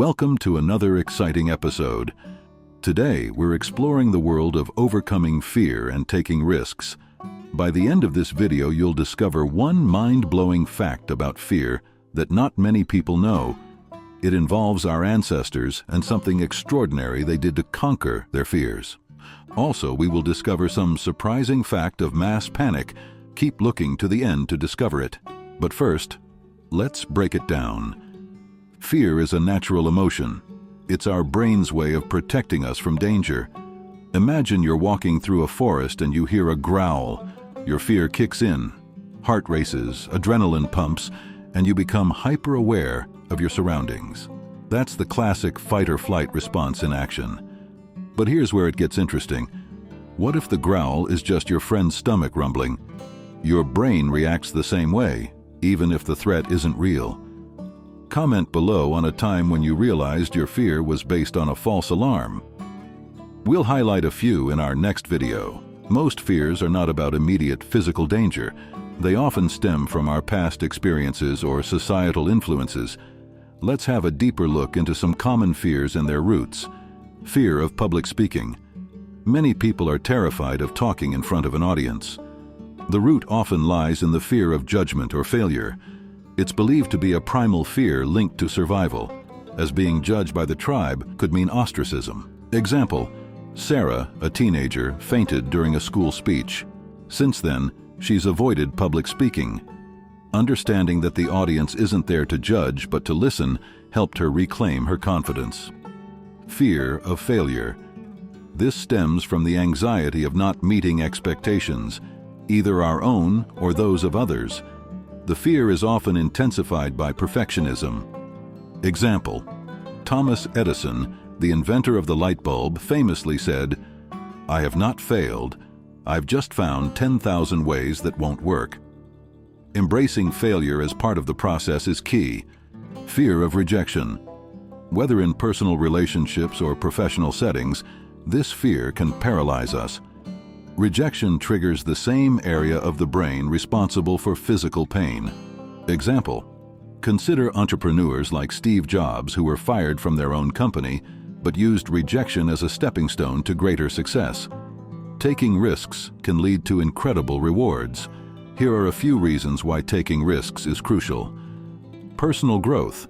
Welcome to another exciting episode. Today, we're exploring the world of overcoming fear and taking risks. By the end of this video, you'll discover one mind-blowing fact about fear that not many people know. It involves our ancestors and something extraordinary they did to conquer their fears. Also, we will discover some surprising fact of mass panic. Keep looking to the end to discover it. But first, let's break it down. Fear is a natural emotion. It's our brain's way of protecting us from danger. Imagine you're walking through a forest and you hear a growl. Your fear kicks in. Heart races, adrenaline pumps, and you become hyper-aware of your surroundings. That's the classic fight-or-flight response in action. But here's where it gets interesting. What if the growl is just your friend's stomach rumbling? Your brain reacts the same way, even if the threat isn't real. Comment below on a time when you realized your fear was based on a false alarm. We'll highlight a few in our next video. Most fears are not about immediate physical danger. They often stem from our past experiences or societal influences. Let's have a deeper look into some common fears and their roots. Fear of public speaking. Many people are terrified of talking in front of an audience. The root often lies in the fear of judgment or failure. It's believed to be a primal fear linked to survival, as being judged by the tribe could mean ostracism. Example, Sarah, a teenager, fainted during a school speech. Since then, she's avoided public speaking. Understanding that the audience isn't there to judge but to listen helped her reclaim her confidence. Fear of failure. This stems from the anxiety of not meeting expectations, either our own or those of others. The fear is often intensified by perfectionism. Example, Thomas Edison, the inventor of the light bulb, famously said, "I have not failed. I've just found 10,000 ways that won't work." Embracing failure as part of the process is key. Fear of rejection. Whether in personal relationships or professional settings, this fear can paralyze us. Rejection triggers the same area of the brain responsible for physical pain. Example, consider entrepreneurs like Steve Jobs who were fired from their own company but used rejection as a stepping stone to greater success. Taking risks can lead to incredible rewards. Here are a few reasons why taking risks is crucial. Personal growth.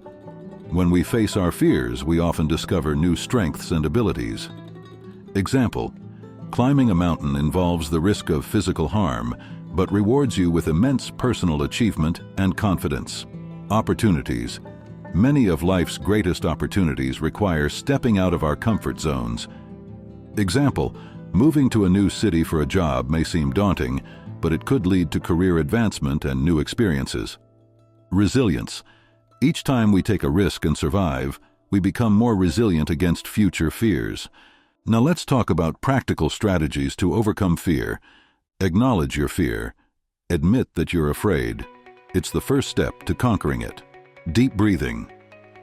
When we face our fears, we often discover new strengths and abilities. Example, climbing a mountain involves the risk of physical harm, but rewards you with immense personal achievement and confidence. Opportunities. Many of life's greatest opportunities require stepping out of our comfort zones. Example, moving to a new city for a job may seem daunting, but it could lead to career advancement and new experiences. Resilience. Each time we take a risk and survive, we become more resilient against future fears. Now let's talk about practical strategies to overcome fear. Acknowledge your fear. Admit that you're afraid. It's the first step to conquering it. Deep breathing.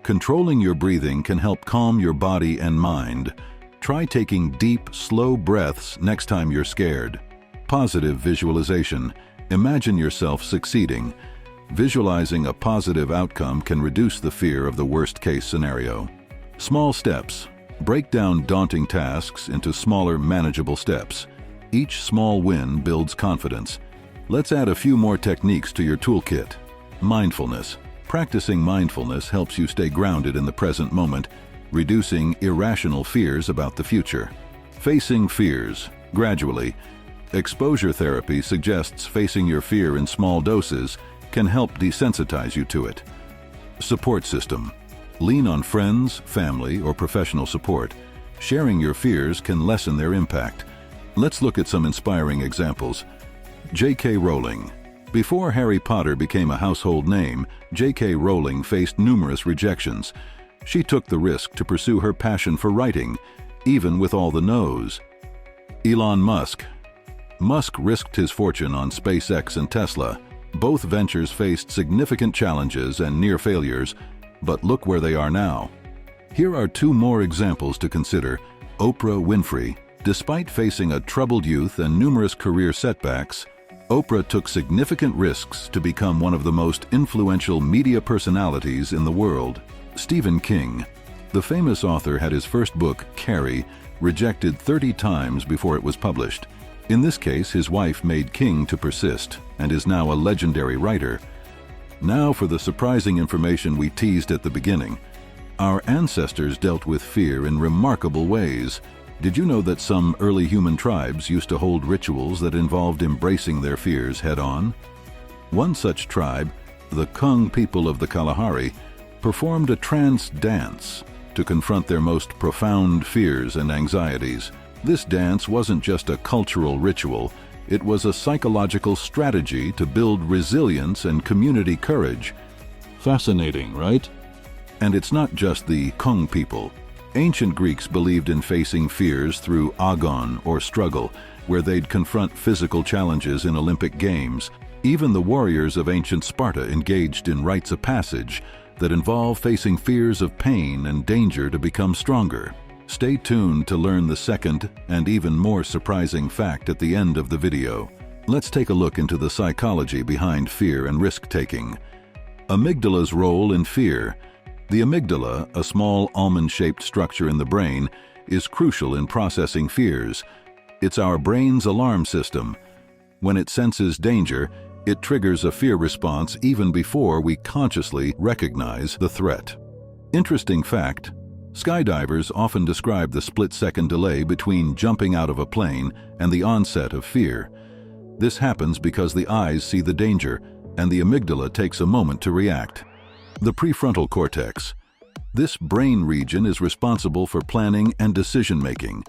Controlling your breathing can help calm your body and mind. Try taking deep, slow breaths next time you're scared. Positive visualization. Imagine yourself succeeding. Visualizing a positive outcome can reduce the fear of the worst-case scenario. Small steps. Break down daunting tasks into smaller, manageable steps. Each small win builds confidence. Let's add a few more techniques to your toolkit. Mindfulness. Practicing mindfulness helps you stay grounded in the present moment, reducing irrational fears about the future. Facing fears gradually. Exposure therapy suggests facing your fear in small doses can help desensitize you to it. Support system. Lean on friends, family, or professional support. Sharing your fears can lessen their impact. Let's look at some inspiring examples. J.K. Rowling. Before Harry Potter became a household name, J.K. Rowling faced numerous rejections. She took the risk to pursue her passion for writing, even with all the no's. Elon Musk. Musk risked his fortune on SpaceX and Tesla. Both ventures faced significant challenges and near failures, but look where they are now. Here are two more examples to consider. Oprah Winfrey. Despite facing a troubled youth and numerous career setbacks, Oprah took significant risks to become one of the most influential media personalities in the world. Stephen King. The famous author had his first book, Carrie, rejected 30 times before it was published. In this case, his wife made King to persist and is now a legendary writer. Now for the surprising information we teased at the beginning. Our ancestors dealt with fear in remarkable ways. Did you know that some early human tribes used to hold rituals that involved embracing their fears head-on? One such tribe, the Kung people of the Kalahari, performed a trance dance to confront their most profound fears and anxieties. This dance wasn't just a cultural ritual, it was a psychological strategy to build resilience and community courage. Fascinating, right? And it's not just the Kung people. Ancient Greeks believed in facing fears through agon, or struggle, where they'd confront physical challenges in Olympic Games. Even the warriors of ancient Sparta engaged in rites of passage that involve facing fears of pain and danger to become stronger. Stay tuned to learn the second and even more surprising fact at the end of the video. Let's take a look into the psychology behind fear and risk-taking. Amygdala's role in fear. The amygdala, a small almond-shaped structure in the brain, is crucial in processing fears. It's our brain's alarm system. When it senses danger, it triggers a fear response even before we consciously recognize the threat. Interesting fact, skydivers often describe the split-second delay between jumping out of a plane and the onset of fear. This happens because the eyes see the danger, and the amygdala takes a moment to react. The prefrontal cortex. This brain region is responsible for planning and decision-making.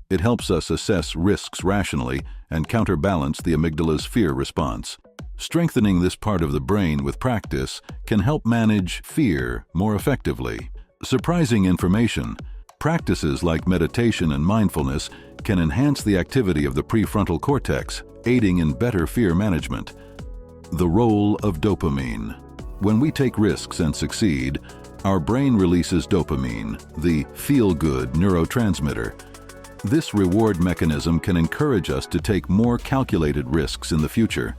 It helps us assess risks rationally and counterbalance the amygdala's fear response. Strengthening this part of the brain with practice can help manage fear more effectively. Surprising information. Practices like meditation and mindfulness can enhance the activity of the prefrontal cortex, aiding in better fear management. The role of dopamine. When we take risks and succeed, our brain releases dopamine, the feel-good neurotransmitter. This reward mechanism can encourage us to take more calculated risks in the future.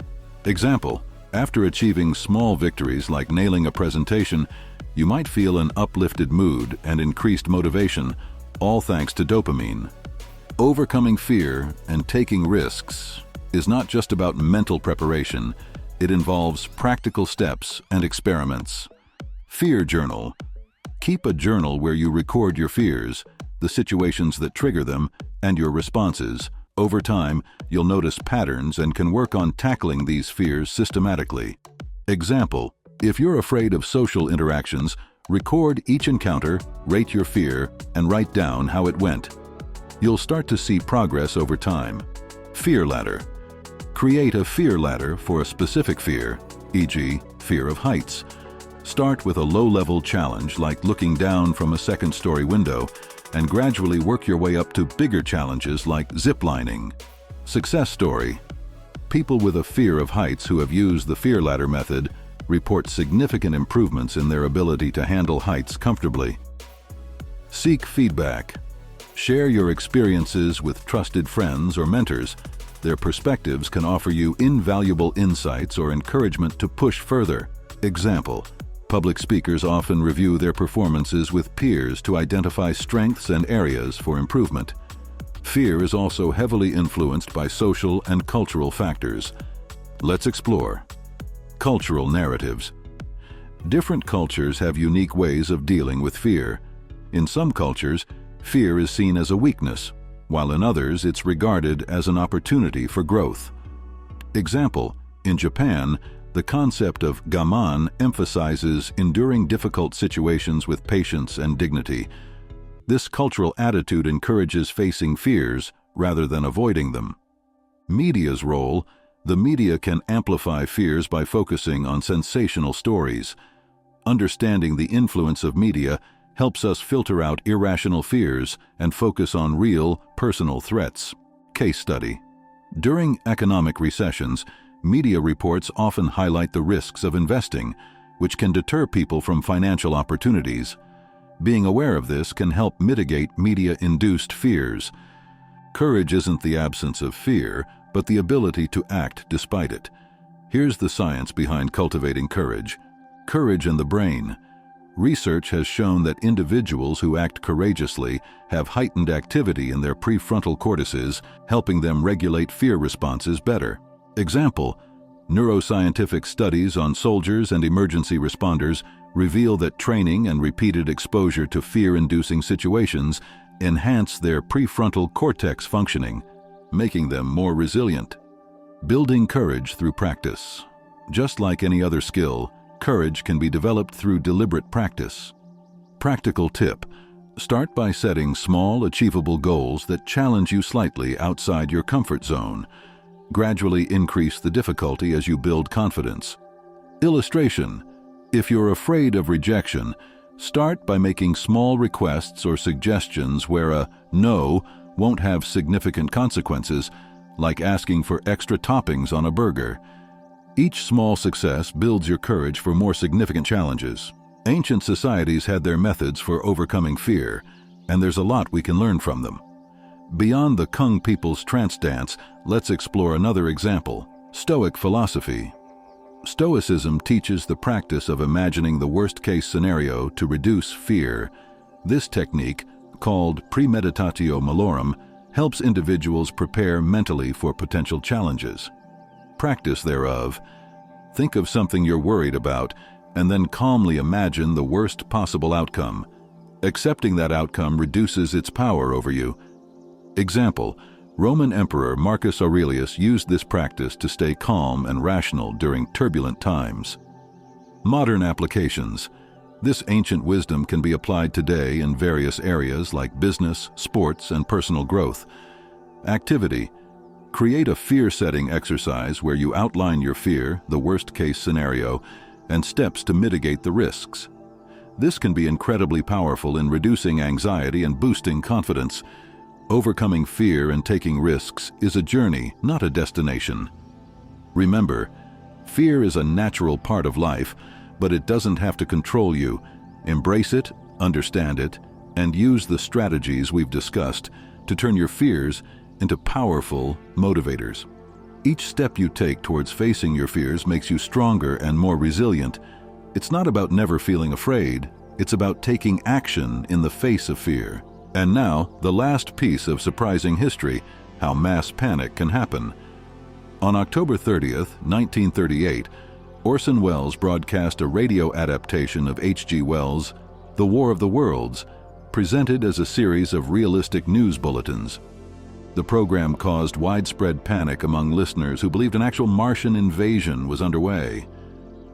Example, after achieving small victories like nailing a presentation, you might feel an uplifted mood and increased motivation, all thanks to dopamine. Overcoming fear and taking risks is not just about mental preparation, it involves practical steps and experiments. Fear journal. Keep a journal where you record your fears, the situations that trigger them, and your responses. Over time, you'll notice patterns and can work on tackling these fears systematically. Example, if you're afraid of social interactions, record each encounter, rate your fear, and write down how it went. You'll start to see progress over time. Fear ladder. Create a fear ladder for a specific fear, e.g., fear of heights. Start with a low-level challenge like looking down from a second-story window, and gradually work your way up to bigger challenges like ziplining. Success story. People with a fear of heights who have used the fear ladder method report significant improvements in their ability to handle heights comfortably. Seek feedback. Share your experiences with trusted friends or mentors. Their perspectives can offer you invaluable insights or encouragement to push further. Example, public speakers often review their performances with peers to identify strengths and areas for improvement. Fear is also heavily influenced by social and cultural factors. Let's explore. Cultural narratives. Different cultures have unique ways of dealing with fear. In some cultures, fear is seen as a weakness, while in others it's regarded as an opportunity for growth. Example, in Japan, the concept of gaman emphasizes enduring difficult situations with patience and dignity. This cultural attitude encourages facing fears rather than avoiding them. Media's role. The media can amplify fears by focusing on sensational stories. Understanding the influence of media helps us filter out irrational fears and focus on real, personal threats. Case study. During economic recessions, media reports often highlight the risks of investing, which can deter people from financial opportunities. Being aware of this can help mitigate media-induced fears. Courage isn't the absence of fear, but the ability to act despite it. Here's the science behind cultivating courage. Courage in the brain. Research has shown that individuals who act courageously have heightened activity in their prefrontal cortices, helping them regulate fear responses better. Example: neuroscientific studies on soldiers and emergency responders reveal that training and repeated exposure to fear-inducing situations enhance their prefrontal cortex functioning, making them more resilient. Building courage through practice. Just like any other skill, courage can be developed through deliberate practice. Practical tip: start by setting small, achievable goals that challenge you slightly outside your comfort zone. Gradually increase the difficulty as you build confidence. Illustration: if you're afraid of rejection, start by making small requests or suggestions where a no won't have significant consequences, like asking for extra toppings on a burger. Each small success builds your courage for more significant challenges. Ancient societies had their methods for overcoming fear, and there's a lot we can learn from them. Beyond the Kung people's trance dance, let's explore another example: Stoic philosophy. Stoicism teaches the practice of imagining the worst-case scenario to reduce fear. This technique, called premeditatio malorum, helps individuals prepare mentally for potential challenges. Practice thereof: think of something you're worried about, and then calmly imagine the worst possible outcome. Accepting that outcome reduces its power over you. Example: Roman Emperor Marcus Aurelius used this practice to stay calm and rational during turbulent times. Modern applications. This ancient wisdom can be applied today in various areas like business, sports, and personal growth. Activity: create a fear-setting exercise where you outline your fear, the worst-case scenario, and steps to mitigate the risks. This can be incredibly powerful in reducing anxiety and boosting confidence. Overcoming fear and taking risks is a journey, not a destination. Remember, fear is a natural part of life, but it doesn't have to control you. Embrace it, understand it, and use the strategies we've discussed to turn your fears into powerful motivators. Each step you take towards facing your fears makes you stronger and more resilient. It's not about never feeling afraid, it's about taking action in the face of fear. And now, the last piece of surprising history: how mass panic can happen. On October 30th, 1938, Orson Welles broadcast a radio adaptation of H.G. Wells' The War of the Worlds, presented as a series of realistic news bulletins. The program caused widespread panic among listeners who believed an actual Martian invasion was underway.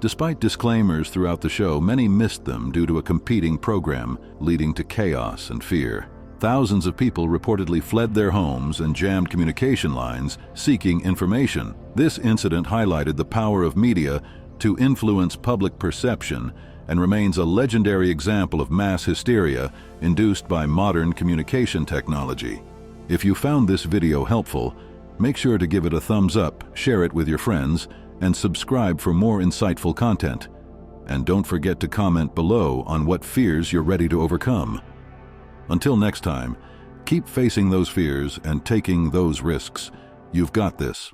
Despite disclaimers throughout the show, many missed them due to a competing program, leading to chaos and fear. Thousands of people reportedly fled their homes and jammed communication lines, seeking information. This incident highlighted the power of media to influence public perception and remains a legendary example of mass hysteria induced by modern communication technology. If you found this video helpful, make sure to give it a thumbs up, share it with your friends, and subscribe for more insightful content. And don't forget to comment below on what fears you're ready to overcome. Until next time, keep facing those fears and taking those risks. You've got this.